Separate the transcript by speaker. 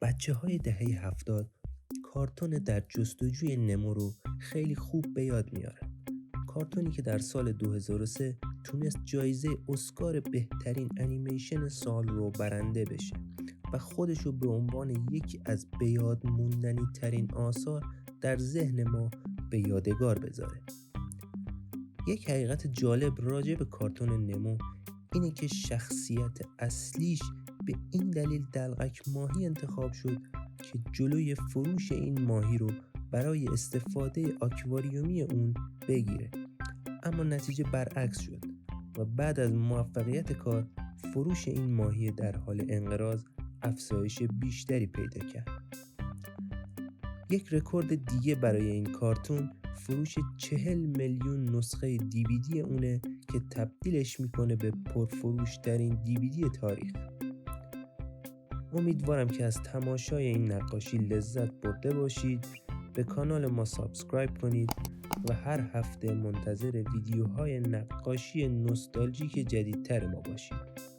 Speaker 1: بچه‌های دهه 70 کارتون در جستجوی نمو رو خیلی خوب به یاد میارن. کارتونی که در سال 2003 تونست جایزه اسکار بهترین انیمیشن سال رو برنده بشه و خودش رو به عنوان یکی از به یاد موندنی ترین آثار در ذهن ما به یادگار بذاره. یک حقیقت جالب راجع به کارتون نمو اینه که شخصیت اصلیش به این دلیل دلقک ماهی انتخاب شد که جلوی فروش این ماهی رو برای استفاده آکواریومی اون بگیره، اما نتیجه برعکس شد و بعد از موفقیت کار فروش این ماهی در حال انقراض افزایش بیشتری پیدا کرد. یک رکورد دیگه برای این کارتون فروش 40 میلیون نسخه دیویدی اونه که تبدیلش میکنه به پرفروشترین دیویدی تاریخ. امیدوارم که از تماشای این نقاشی لذت برده باشید. به کانال ما سابسکرایب کنید و هر هفته منتظر ویدیوهای نقاشی نوستالژیک جدیدتر ما باشید.